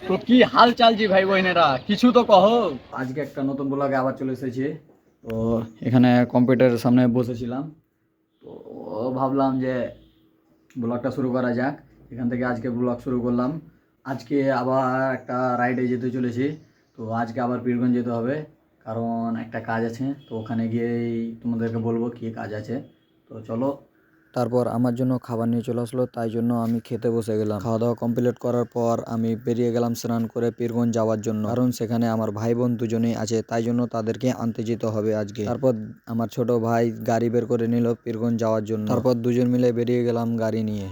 তো কি হাল চালছি ভাই বোনেরা, কিছু তো কহো। আজকে একটা নতুন ব্লগে আবার চলে এসেছি। তো এখানে কম্পিউটারের সামনে বসেছিলাম, তো ভাবলাম যে ব্লগটা শুরু করা যাক। এখান থেকে আজকে ব্লগ শুরু করলাম। আজকে আবার একটা রাইডে যেতে চলেছি। তো আজকে আবার পীরগঞ্জ যেতে হবে, কারণ একটা কাজ আছে। তো ওখানে গিয়েই তোমাদেরকে বলবো কী কাজ আছে। তো চলো। তারপর আমার জন্য খাবার নিয়ে চলে আসলো, তাই জন্য আমি খেতে বসে গেলাম। খাওয়া দাওয়া কমপ্লিট করার পর আমি বেরিয়ে গেলাম স্নান করে পীরগঞ্জ যাওয়ার জন্য, কারণ সেখানে আমার ভাই বোন দুজনেই আছে, তাই জন্য তাদেরকে আনতে যেতে হবে আজকে। তারপর আমার ছোট ভাই গাড়ি বের করে নিল পীরগঞ্জ যাওয়ার জন্য। তারপর দুজন মিলে বেরিয়ে গেলাম গাড়ি নিয়ে।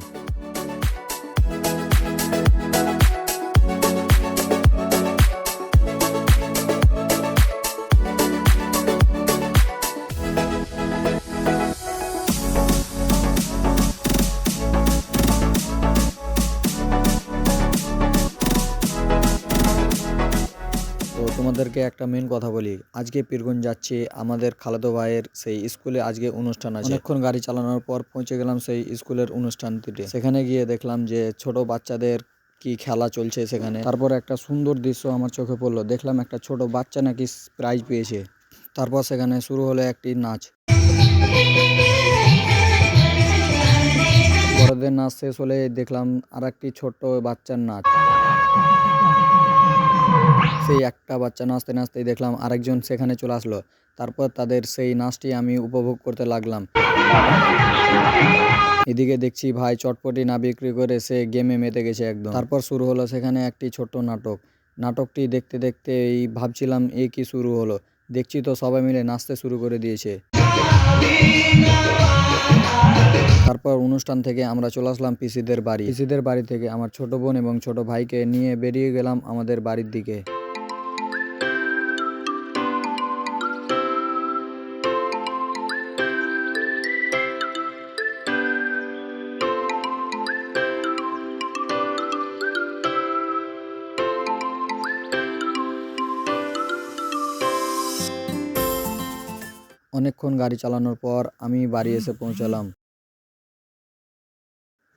তো তোমাদেরকে একটা মেন কথা বলি, আজকে পীরগঞ্জ যাচ্ছি আমাদের খালাতো ভাইয়ের সেই স্কুলে আজকে অনুষ্ঠান আছে। অনেকক্ষণ গাড়ি চালানোর পর পৌঁছে গেলাম সেই স্কুলের অনুষ্ঠানটিতে। সেখানে গিয়ে দেখলাম যে ছোট বাচ্চাদের কি খেলা চলছে সেখানে। তারপর একটা সুন্দর দৃশ্য আমার চোখে পড়লো, দেখলাম একটা ছোট বাচ্চা নাকি প্রাইজ পেয়েছে। তারপর সেখানে শুরু হলো একটি নাচ। বড়দের নাচ শেষ হলে দেখলাম আর একটি ছোট বাচ্চার নাচ। সেই একটা বাচ্চা নাচতে নাচতেই দেখলাম আরেকজন সেখানে চলে আসলো। তারপর তাদের সেই নাচটি আমি উপভোগ করতে লাগলাম। এদিকে দেখছি ভাই চটপটি না বিক্রি করে সে গেমে মেতে গেছে একদম। তারপর শুরু হলো সেখানে একটি ছোট্ট নাটক। নাটকটি দেখতে দেখতে ভাবছিলাম এ কি শুরু হলো, দেখছি তো সবাই মিলে নাচতে শুরু করে দিয়েছে। তারপর অনুষ্ঠান থেকে আমরা চলে আসলাম পিসিদের বাড়ি। পিসিদের বাড়ি থেকে আমার ছোট বোন এবং ছোট ভাইকে নিয়ে বেরিয়ে গেলাম আমাদের বাড়ির দিকে। অনেকক্ষণ গাড়ি চালানোর পর আমি বাড়ি এসে পৌঁছালাম।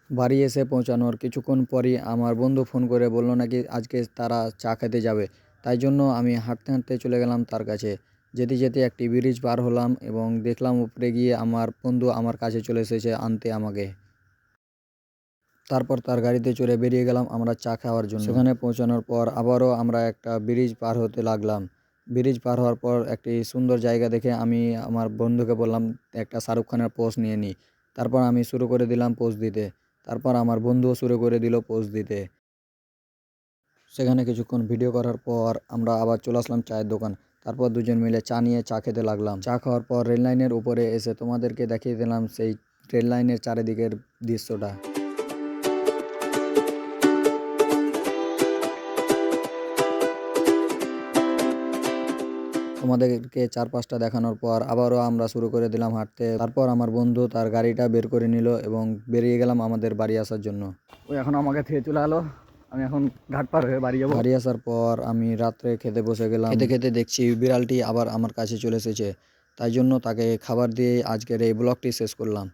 বাড়ি এসে পৌঁছানোর কিছুক্ষণ পরই আমার বন্ধু ফোন করে বলল নাকি আজকে তারা চা খেতে যাবে। তাই জন্য আমি হাঁটতে হাঁটতে চলে গেলাম তার কাছে। যেতে যেতে একটি ব্রিজ পার হলাম এবং দেখলাম উপরে গিয়ে আমার বন্ধু আমার কাছে চলে এসেছে আনতে আমাকে। তারপর তার গাড়িতে চড়ে বেরিয়ে গেলাম আমরা চা খাওয়ার জন্য। সেখানে পৌঁছানোর পর আবারও আমরা একটা ব্রিজ পার হতে লাগলাম। ব্রিজ পার হওয়ার পর একটি সুন্দর জায়গা দেখে আমি আমার বন্ধুকে বললাম একটা শাহরুখ খানের পোজ নিয়ে নিই। তারপর আমি শুরু করে দিলাম পোজ দিতে। তারপর আমার বন্ধুও শুরু করে দিল পোজ দিতে। সেখানে কিছুক্ষণ ভিডিও করার পর আমরা আবার চলে আসলাম চায়ের দোকান। তারপর দুজন মিলে চা নিয়ে চা খেতে লাগলাম। চা খাওয়ার পর রেল লাইনের উপরে এসে তোমাদেরকে দেখিয়ে দিলাম সেই রেল লাইনের চারিদিকের দৃশ্যটা। তোমাদেরকে চারপাশটা দেখানোর পর আবারও আমরা শুরু করে দিলাম হাঁটতে। তারপর আমার বন্ধু তার গাড়িটা বের করে নিল এবং বেরিয়ে গেলাম আমাদের বাড়ি আসার জন্য। ওই এখন আমাকে থেকে চলে এলো, আমি এখন ঘাট পার হয়ে বাড়ি যাবো। বাড়ি আসার পর আমি রাত্রে খেতে বসে গেলাম। খেতে খেতে দেখছি বিড়ালটি আবার আমার কাছে চলে এসেছে, তাই জন্য তাকে খাবার দিয়ে আজকের এই ব্লগটি শেষ করলাম।